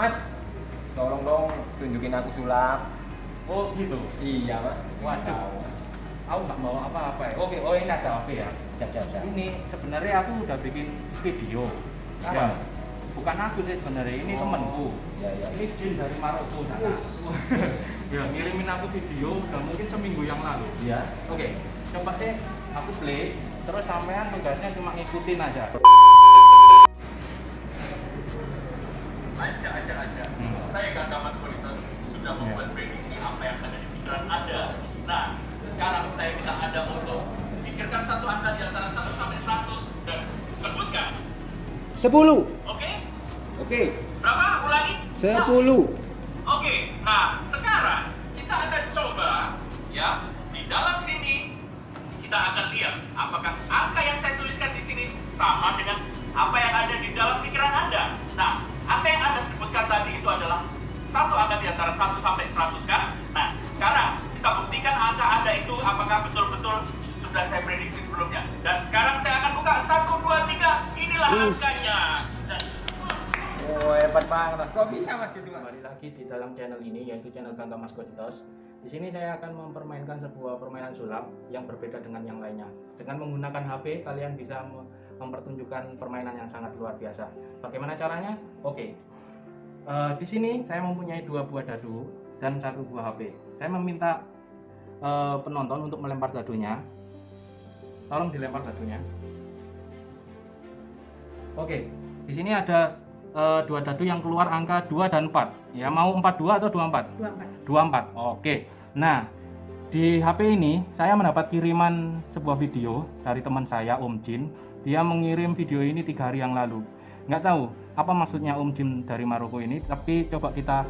Mas, tolong dong tunjukin aku sulap. Oh gitu. Iya mas. Waduh. Aku nggak mau apa-apa ya. Oke, oh ini ada HP ya. Siap. Ini sebenarnya aku udah bikin video. Apa? Ya, bukan aku sih sebenarnya, ini temanku. Iya. Ini Jin dari Maroko sana. Ya, ngirimin aku video udah mungkin seminggu yang lalu. Iya. Oke, coba deh aku play. Terus sampean tugasnya cuma ngikutin aja. Aja. Saya Kakak Mas Kualitas sudah membuat prediksi apa yang ada di pikiran Anda. Nah, sekarang saya minta Anda untuk pikirkan satu angka di antara 1 sampai 100 dan sebutkan. 10. Oke? Berapa? Ulangi. 10. Oke. Nah, sekarang kita akan coba ya, di dalam sini kita akan lihat apakah angka yang saya tuliskan di sini sama dengan apa yang ada di dalam pikiran Anda. Nah, angka yang Anda sebutkan tadi itu adalah satu angka di antara 1 sampai 100 kan? Nah, sekarang kita buktikan angka Anda itu apakah betul-betul sudah saya prediksi sebelumnya. Dan sekarang saya akan buka 1, 2, 3. Inilah angkanya. Dan Oh hebat banget mas. Kok bisa mas gitu mas? Kembali lagi di dalam channel ini, yaitu channel Gangga Mas Kualitas. Di sini saya akan mempermainkan sebuah permainan sulap yang berbeda dengan yang lainnya. Dengan menggunakan HP, kalian bisa mempertunjukkan permainan yang sangat luar biasa. Bagaimana caranya? Oke. Di sini saya mempunyai 2 buah dadu dan 1 buah HP. Saya meminta penonton untuk melempar dadunya. Tolong dilempar dadunya. Oke. Di sini ada 2 dadu yang keluar angka 2 dan 4. Ya, mau 42 atau 24? 24. Oke. Nah, di HP ini saya mendapat kiriman sebuah video dari teman saya, Om Jin. Dia mengirim video ini 3 hari yang lalu. Nggak tahu apa maksudnya Om Jin dari Maroko ini, tapi coba kita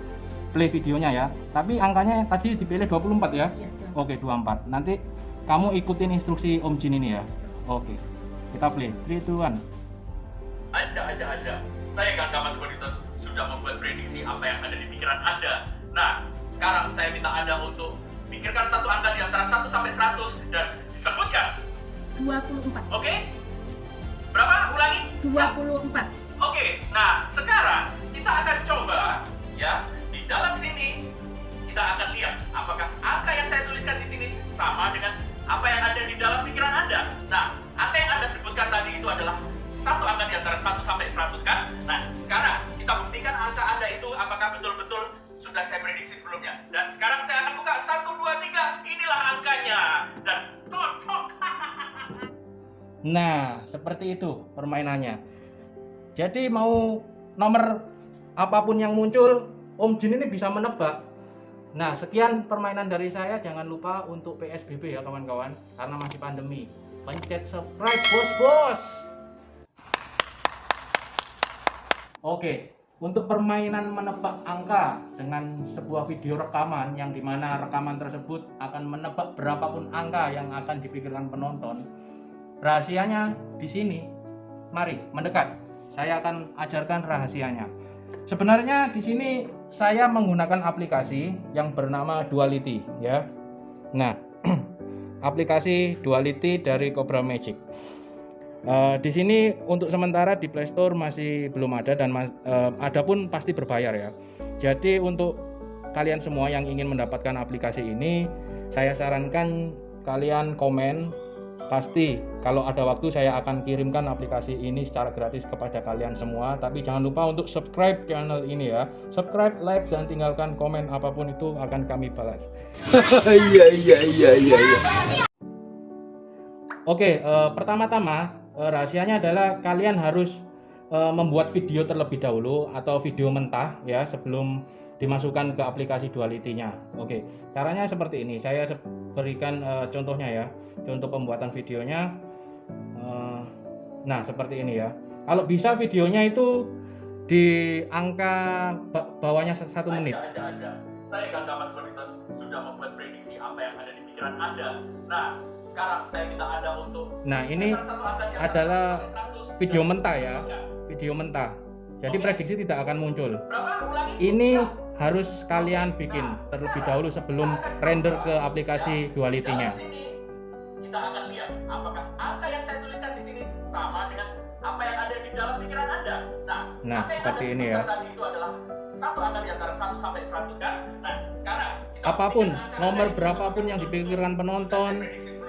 play videonya ya. Tapi angkanya tadi dipilih 24 ya? Iya, Oke, 24. Nanti kamu ikutin instruksi Om Jin ini ya. Oke. Kita play. 3, 2, 1. Ada. Saya Kakak Mas Kualitas sudah membuat prediksi apa yang ada di pikiran Anda. Nah, sekarang saya minta Anda untuk pikirkan satu angka di antara 1 sampai 100 dan sebutkan. 24. Oke? Berapa? Ulangi. 24. Oke, nah sekarang kita akan coba ya, di dalam sini kita akan lihat apakah angka yang saya tuliskan di sini sama dengan apa yang ada di dalam pikiran Anda. Nah, angka yang Anda sebutkan tadi itu adalah satu angka di antara 1 sampai 100 kan? Nah, sekarang kita buktikan angka Anda itu apakah betul-betul sudah saya prediksi sebelumnya. Dan sekarang saya akan buka 1, 2, 3. Inilah angkanya. Dan cocok. Nah, seperti itu permainannya. Jadi mau nomor apapun yang muncul, Om Jin ini bisa menebak. Nah, sekian permainan dari saya. Jangan lupa untuk PSBB ya kawan-kawan, karena masih pandemi. Pencet subscribe bos. Oke, untuk permainan menebak angka dengan sebuah video rekaman yang dimana rekaman tersebut akan menebak berapapun angka yang akan dipikirkan penonton. Rahasianya di sini. Mari mendekat. Saya akan ajarkan rahasianya. Sebenarnya di sini saya menggunakan aplikasi yang bernama Duality ya. Nah, aplikasi Duality dari Cobra Magic. Di sini untuk sementara di Play Store masih belum ada dan ada pun pasti berbayar ya. Jadi untuk kalian semua yang ingin mendapatkan aplikasi ini, saya sarankan kalian komen. Pasti kalau ada waktu saya akan kirimkan aplikasi ini secara gratis kepada kalian semua. Tapi jangan lupa untuk subscribe channel ini ya. Subscribe, like, dan tinggalkan komen apapun itu akan kami balas. Iya. Oke, pertama-tama rahasianya adalah kalian harus membuat video terlebih dahulu atau video mentah ya sebelum dimasukkan ke aplikasi Duality-nya. Oke, caranya seperti ini. Saya berikan contohnya ya, contoh pembuatan videonya. Nah, seperti ini ya. Kalau bisa videonya itu di angka bawahnya 1 menit. Aja. Saya Kakak Mas Kualitas sudah membuat prediksi apa yang ada di pikiran Anda. Nah, sekarang saya minta Anda untuk ini adalah video mentah ya, video mentah. Jadi prediksi tidak akan muncul. Ini harus kalian bikin terlebih dahulu sebelum render ke aplikasi Duality-nya. Kita akan lihat apakah angka yang saya tuliskan di sini sama dengan apa yang ada di dalam pikiran Anda. Nah, apa yang seperti Anda ini ya. sebutkan tadi itu adalah satu angka di antara 1 sampai 100 kan? Nah, sekarang kita Apapun, buktikan angka nomor Anda berapapun yang dipikirkan penonton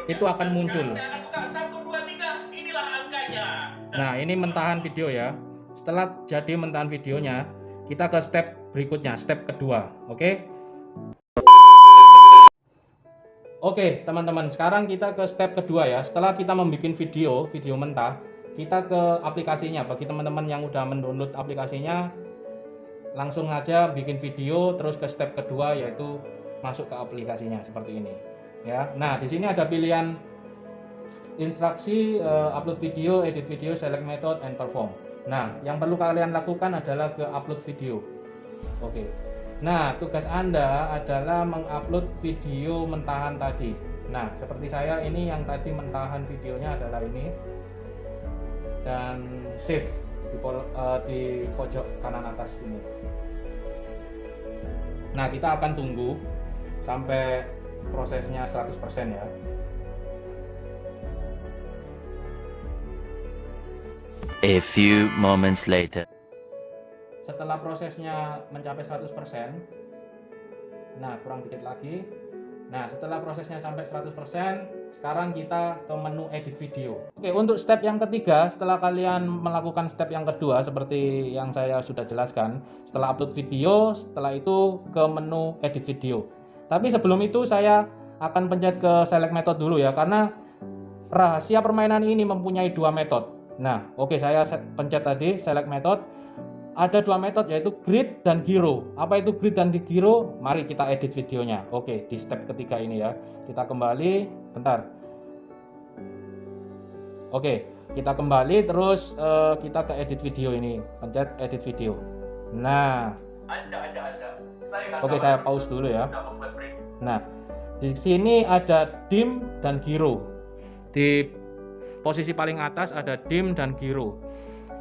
itu akan muncul. Sekarang saya akan buka 1, 2, 3, inilah angkanya. Nah, ini mentahan video ya. Setelah jadi mentahan videonya, kita ke step berikutnya, step kedua. Oke? Oke, teman-teman, sekarang kita ke step kedua ya. Setelah kita membuat video mentah, kita ke aplikasinya. Bagi teman-teman yang udah mendownload aplikasinya, langsung aja bikin video, terus ke step kedua yaitu masuk ke aplikasinya seperti ini. Ya. Nah, di sini ada pilihan instruksi upload video, edit video, select method, and perform. Nah, yang perlu kalian lakukan adalah ke upload video. Oke. Nah, tugas Anda adalah mengupload video mentahan tadi. Nah, seperti saya ini yang tadi mentahan videonya adalah ini. Dan save di pojok kanan atas ini. Nah, kita akan tunggu sampai prosesnya 100% ya. A few moments later. Setelah prosesnya mencapai 100%, nah kurang dikit lagi. Nah, setelah prosesnya sampai 100%, sekarang kita ke menu edit video. Oke, untuk step yang ketiga, setelah kalian melakukan step yang kedua seperti yang saya sudah jelaskan, setelah upload video, setelah itu ke menu edit video. Tapi sebelum itu saya akan pencet ke select method dulu ya, karena rahasia permainan ini mempunyai dua metode. Nah, oke, saya pencet tadi select method. Ada dua metode yaitu grid dan gyro. Apa itu grid dan gyro? Mari kita edit videonya. Oke, di step ketiga ini ya. Kita kembali, bentar. Oke, kita kembali terus kita ke edit video ini. Pencet edit video. Nah, oke, saya pause dulu ya. Nah, di sini ada dim dan gyro. Di posisi paling atas ada dim dan gyro.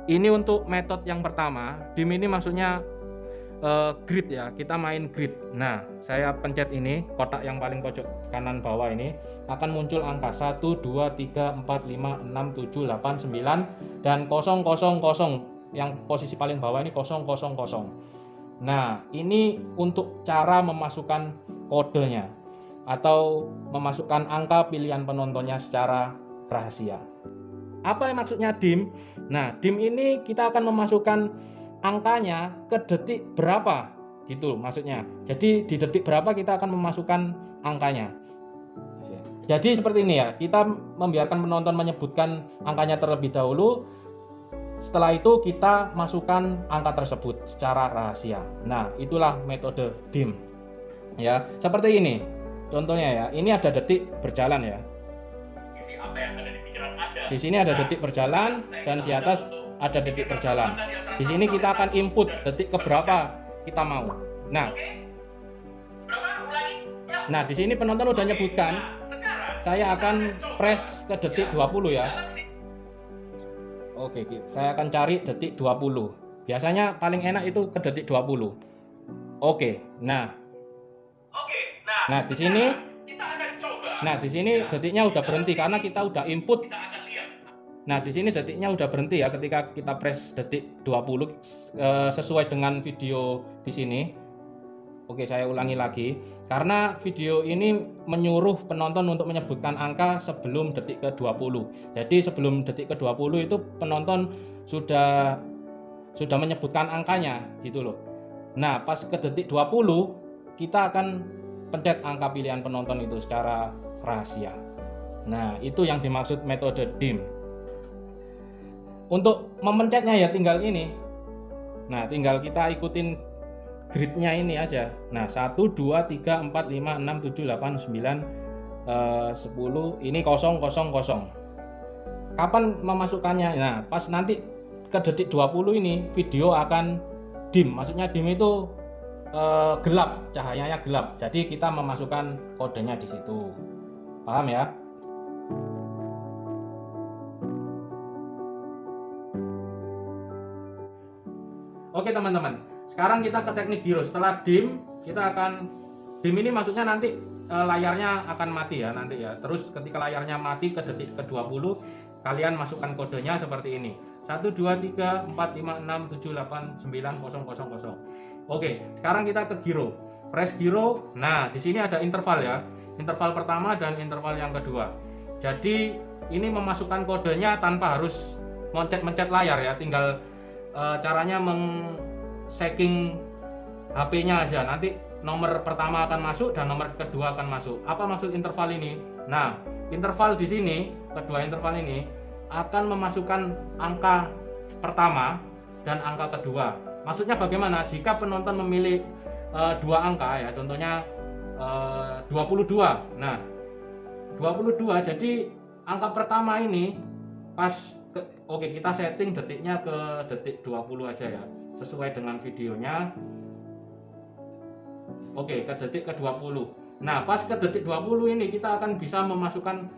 Ini untuk metode yang pertama. Dim ini maksudnya grid ya, kita main grid. Nah, saya pencet ini, kotak yang paling pojok kanan bawah ini akan muncul angka 1, 2, 3, 4, 5, 6, 7, 8, 9 dan 000. Yang posisi paling bawah ini 000. Nah, ini untuk cara memasukkan kodenya atau memasukkan angka pilihan penontonnya secara rahasia. Apa yang maksudnya dim? Nah, dim ini kita akan memasukkan angkanya ke detik berapa gitu maksudnya. Jadi di detik berapa kita akan memasukkan angkanya. Jadi seperti ini ya, kita membiarkan penonton menyebutkan angkanya terlebih dahulu. Setelah itu kita masukkan angka tersebut secara rahasia. Nah, itulah metode dim. Ya, seperti ini. Contohnya ya, ini ada detik berjalan ya. Di sini ada detik berjalan dan di atas ada detik berjalan. Di sini kita akan input detik keberapa kita mau. Nah, di sini penonton udah nyebutkan. Saya akan press ke detik 20 ya. Oke, saya akan cari detik 20. Biasanya paling enak itu ke detik 20. Oke, nah di sini. Nah, di sini detiknya udah berhenti karena kita udah input. Nah, di sini detiknya udah berhenti ya ketika kita press detik 20 sesuai dengan video di sini. Oke, saya ulangi lagi. Karena video ini menyuruh penonton untuk menyebutkan angka sebelum detik ke-20. Jadi sebelum detik ke-20 itu penonton sudah menyebutkan angkanya gitu loh. Nah, pas ke detik 20 kita akan pencet angka pilihan penonton itu secara rahasia. Nah, itu yang dimaksud metode dim. Untuk memencetnya ya tinggal ini. Nah, tinggal kita ikutin gridnya ini aja. Nah, 1, 2, 3, 4, 5, 6, 7, 8, 9, 10. Ini 000. Kapan memasukkannya? Nah, pas nanti ke detik 20 ini video akan dim. Maksudnya dim itu gelap, cahayanya gelap. Jadi kita memasukkan kodenya di situ. Paham ya? Oke teman-teman, sekarang kita ke teknik gyro. Setelah dim, kita akan dim ini maksudnya nanti layarnya akan mati ya nanti ya. Terus ketika layarnya mati ke detik ke-20, kalian masukkan kodenya seperti ini. 1 2 3 4 5 6 7 8 9 0 0 0. Oke, sekarang kita ke giro. Press giro. Nah, di sini ada interval ya. Interval pertama dan interval yang kedua. Jadi ini memasukkan kodenya tanpa harus mencet layar ya. Tinggal caranya setting HP-nya aja. Nanti nomor pertama akan masuk dan nomor kedua akan masuk. Apa maksud interval ini? Nah, interval di sini, kedua interval ini akan memasukkan angka pertama dan angka kedua. Maksudnya bagaimana? Jika penonton memilih dua angka ya, contohnya 22. Nah, 22. Jadi angka pertama ini pas oke, kita setting detiknya ke detik 20 aja ya, sesuai dengan videonya. Oke, ke detik ke 20. Nah, pas ke detik 20 ini kita akan bisa memasukkan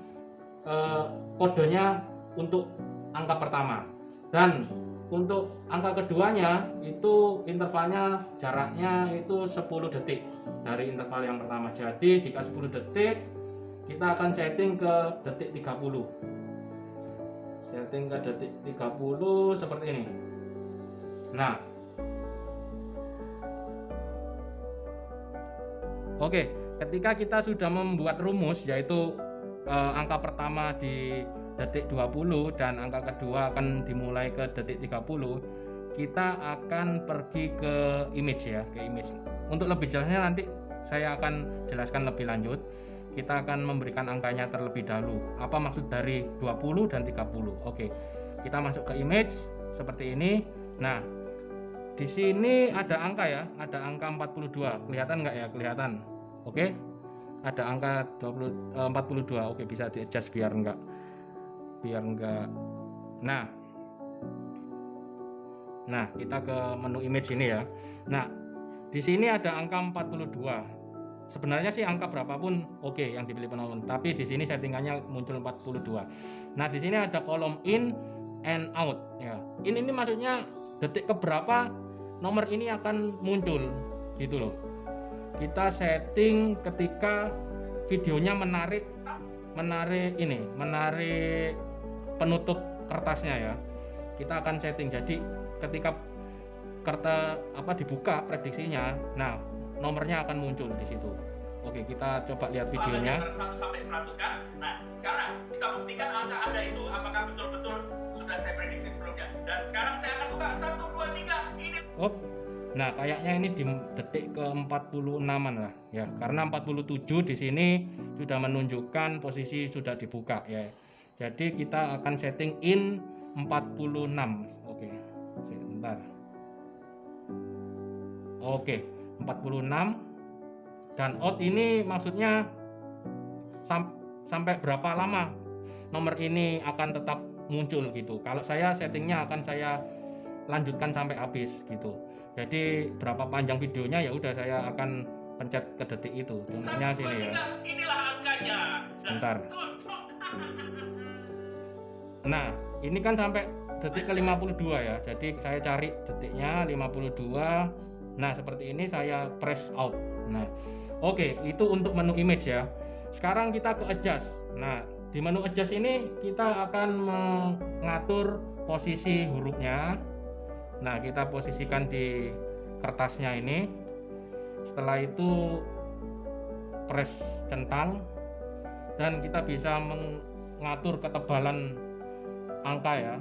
kodenya untuk angka pertama. Dan untuk angka keduanya itu intervalnya jaraknya itu 10 detik dari interval yang pertama. Jadi jika 10 detik kita akan setting ke detik 30. Setting ke detik 30 seperti ini. Nah, oke, ketika kita sudah membuat rumus yaitu angka pertama di detik 20 dan angka kedua akan dimulai ke detik 30, kita akan pergi ke image ya, ke image. Untuk lebih jelasnya nanti saya akan jelaskan lebih lanjut. Kita akan memberikan angkanya terlebih dahulu. Apa maksud dari 20 dan 30? Oke. Kita masuk ke image seperti ini. Nah, di sini ada angka ya, ada angka 42. Kelihatan nggak ya? Kelihatan. Oke. Ada angka 42. Oke, bisa di-adjust biar enggak. Nah, kita ke menu image ini ya. Nah, di sini ada angka 42. Sebenarnya sih angka berapapun oke yang dipilih penonton, tapi di sini settingannya muncul 42. Nah, di sini ada kolom in and out ya. In ini maksudnya detik keberapa nomor ini akan muncul gitu loh. Kita setting ketika videonya menarik penutup kertasnya ya. Kita akan setting jadi ketika kertas dibuka prediksinya, nah nomornya akan muncul di situ. Oke, kita coba lihat videonya. 1 sampai 100 kan? Nah, sekarang kita buktikan angka Anda itu apakah betul-betul sudah saya prediksi sebelumnya. Dan sekarang saya akan buka 1 2 3 ini. Nah, kayaknya ini di detik ke 46-an lah ya. Karena 47 di sini sudah menunjukkan posisi sudah dibuka ya. Jadi kita akan setting in 46. Oke. Sebentar. Oke, 46 dan out ini maksudnya sampai berapa lama nomor ini akan tetap muncul gitu. Kalau saya settingnya akan saya lanjutkan sampai habis gitu. Jadi berapa panjang videonya ya udah saya akan pencet ke detik itu. Contohnya sini ya. Inilah angkanya. Bentar. Nah, ini kan sampai detik ke 52 ya. Jadi saya cari detiknya 52. Nah, seperti ini saya press out. Nah, oke, itu untuk menu image ya. Sekarang kita ke adjust. Nah, di menu adjust ini kita akan mengatur posisi hurufnya. Nah, kita posisikan di kertasnya ini. Setelah itu press centang dan kita bisa mengatur ketebalan angka ya.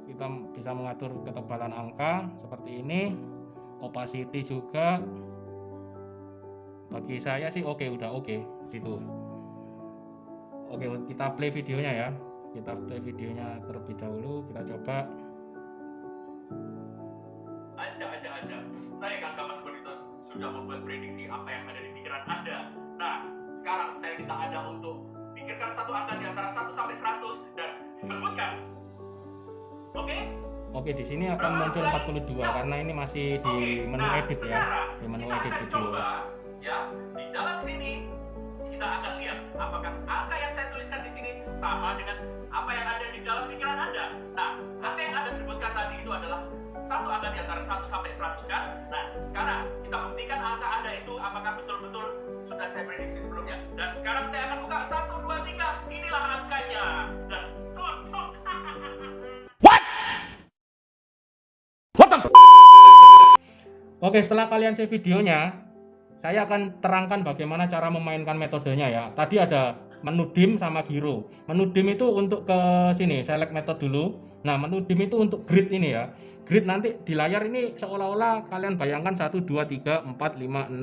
Kita bisa mengatur ketebalan angka seperti ini. Opacity juga. Bagi saya sih udah oke gitu. Oke, kita play videonya ya. Kita play videonya terlebih dahulu. Kita coba. Anda. Saya Kang Mas Bonitos sudah membuat prediksi apa yang ada di pikiran Anda. Nah, sekarang saya minta Anda untuk pikirkan satu angka di antara 1 sampai 100 dan sebutkan. Oke? Oke, di sini akan muncul 42 karena ini masih di menu edit ya. Di menu edit video. Coba, ya, di dalam sini kita akan lihat apakah angka yang saya tuliskan di sini sama dengan apa yang ada di dalam pikiran Anda. Nah, angka yang Anda sebutkan tadi itu adalah satu angka di antara 1 sampai 100 kan? Nah, sekarang kita buktikan angka Anda itu apakah betul-betul sudah saya prediksi sebelumnya. Dan sekarang saya akan buka 1 2 3. Inilah angkanya. Dan tutup. Oke, setelah kalian save videonya, saya akan terangkan bagaimana cara memainkan metodenya ya. Tadi ada menu dim sama giro. Menu dim itu untuk ke sini, select method dulu. Nah, menu dim itu untuk grid ini ya. Grid nanti di layar ini seolah-olah kalian bayangkan 1, 2, 3, 4, 5, 6,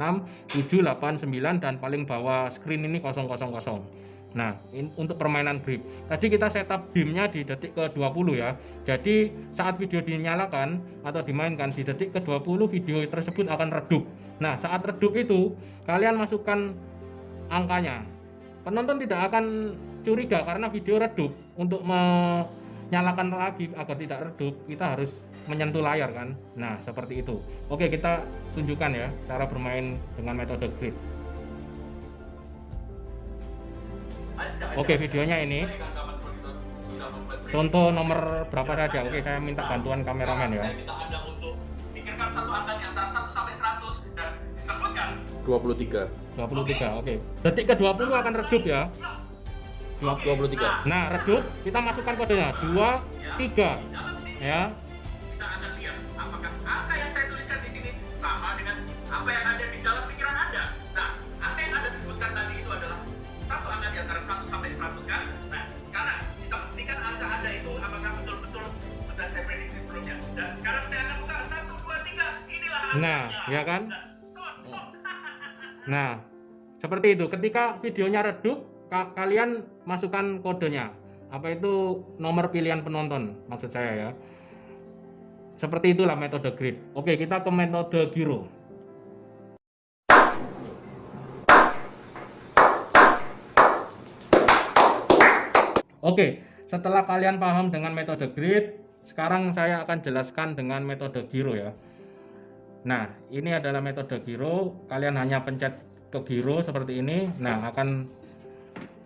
7, 8, 9 dan paling bawah screen ini 000. Nah, untuk permainan grip. Tadi kita setup dimnya di detik ke-20 ya. Jadi saat video dinyalakan atau dimainkan di detik ke-20 video tersebut akan redup. Nah, saat redup itu kalian masukkan angkanya. Penonton tidak akan curiga karena video redup. Untuk menyalakan lagi agar tidak redup, kita harus menyentuh layar kan. Nah, seperti itu. Oke, kita tunjukkan ya cara bermain dengan metode grip. Oke, videonya ini contoh nomor berapa saja. Oke, saya minta bantuan kameramen ya. Saya minta Anda untuk pikirkan satu angka di antara 1 sampai 100 dan sebutkan 23. Oke. Detik ke-20 akan redup ya. 23. Nah, redup, kita masukkan kodenya 2, 3 ya. Kita akan lihat apakah angka yang saya tuliskan di sini sama dengan apa yang ada di dalam pikiran Anda. Nah, angka yang Anda sebutkan tadi itu adalah satu angka di antara 1 sampai 100 kan? Nah, sekarang kita buktikan angka Anda itu apakah betul-betul sudah saya prediksi sebelumnya. Dan sekarang saya akan buka 1, 2, 3. Inilah angkanya. Nah, ya kan? Nah, seperti itu. Ketika videonya redup, kalian masukkan kodenya. Apa itu nomor pilihan penonton maksud saya ya. Seperti itulah metode grid. Oke, kita ke metode giro. Oke, setelah kalian paham dengan metode grid, sekarang saya akan jelaskan dengan metode giro ya. Nah, ini adalah metode giro. Kalian hanya pencet ke giro seperti ini. Nah, akan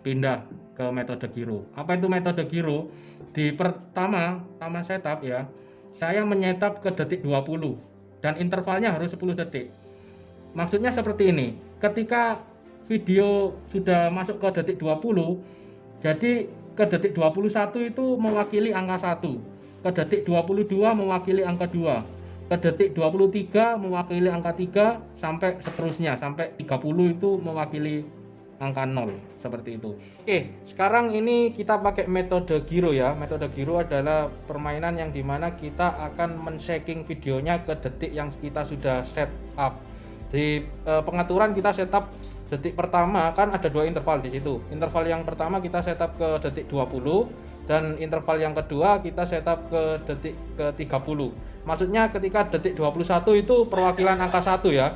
pindah ke metode giro. Apa itu metode giro? Di pertama setup ya, saya menyetap ke detik 20 dan intervalnya harus 10 detik. Maksudnya seperti ini. Ketika video sudah masuk ke detik 20, jadi ke detik 21 itu mewakili angka 1, ke detik 22 mewakili angka 2, ke detik 23 mewakili angka 3, sampai seterusnya, sampai 30 itu mewakili angka 0, seperti itu. Oke, sekarang ini kita pakai metode giro ya. Metode giro adalah permainan yang dimana kita akan men-shaking videonya ke detik yang kita sudah set up. Di pengaturan kita setup detik pertama kan ada 2 interval di situ. Interval yang pertama kita setup ke detik 20 dan interval yang kedua kita setup ke detik ke 30. Maksudnya ketika detik 21 itu perwakilan angka 1 ya.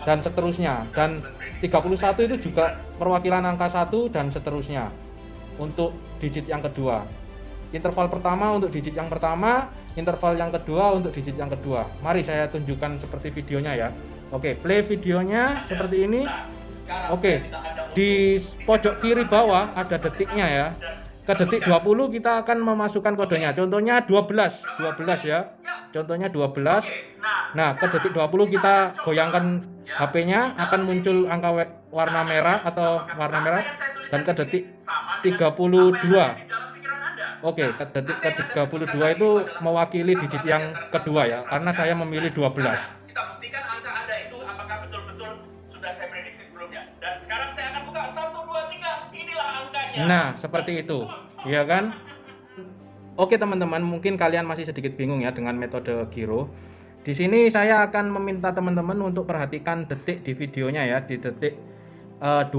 Dan seterusnya. Dan 31 itu juga perwakilan angka 1 dan seterusnya. Untuk digit yang kedua. Interval pertama untuk digit yang pertama, interval yang kedua untuk digit yang kedua. Mari saya tunjukkan seperti videonya ya. Oke, play videonya seperti ini. Oke, di pojok kiri bawah ada detiknya ya. Ke detik 20 kita akan memasukkan kodenya. Contohnya 12 ya. Contohnya 12. Nah, ke detik 20 kita goyangkan HP-nya, akan muncul angka warna merah atau warna merah. Dan ke detik 32. Oke, ke detik ke 32 itu mewakili digit yang kedua ya, karena saya memilih 12. Kita buktikan angka Anda itu apakah betul-betul sudah saya prediksi sebelumnya. Dan sekarang saya akan buka 1, 2, 3. Inilah angkanya. Nah, seperti itu. Iya kan? Oke, teman-teman, mungkin kalian masih sedikit bingung ya dengan metode giro. Di sini saya akan meminta teman-teman untuk perhatikan detik di videonya ya, di detik 20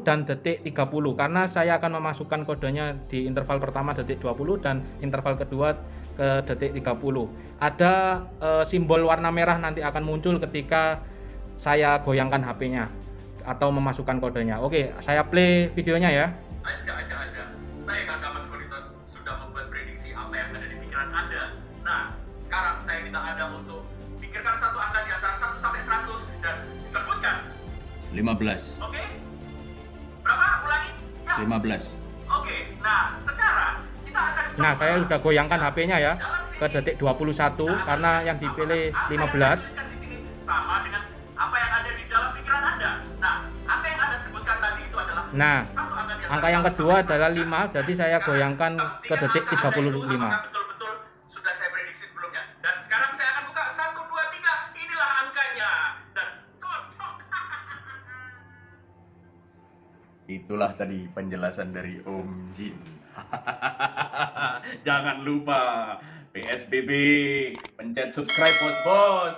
dan detik 30, karena saya akan memasukkan kodenya di interval pertama detik 20 dan interval kedua ke detik 30. Ada simbol warna merah nanti akan muncul ketika saya goyangkan HP-nya atau memasukkan kodenya. Oke, saya play videonya ya. Aja. Saya Kakak Mas Kolitos sudah membuat prediksi apa yang ada di pikiran Anda. Nah, sekarang saya minta Anda untuk pikirkan satu angka di antara 1 sampai 100 dan sebutkan 15. Oke? Berapa? Ulangi? Ya. 15. Oke, nah sekarang kita akan coba. Nah, saya sudah goyangkan HP-nya ya ke detik 21 karena yang dipilih 15. Di sini sama dengan apa yang ada di dalam pikiran Anda. Nah, angka yang Anda sebutkan tadi itu adalah Nah, angka yang kedua adalah 5, jadi saya goyangkan ke detik 35. Betul-betul sudah saya prediksi sebelumnya. Dan sekarang saya akan buka 1, 2, 3. Inilah angkanya. Itulah tadi penjelasan dari Om Jin. Jangan lupa PSBB, pencet subscribe bos-bos.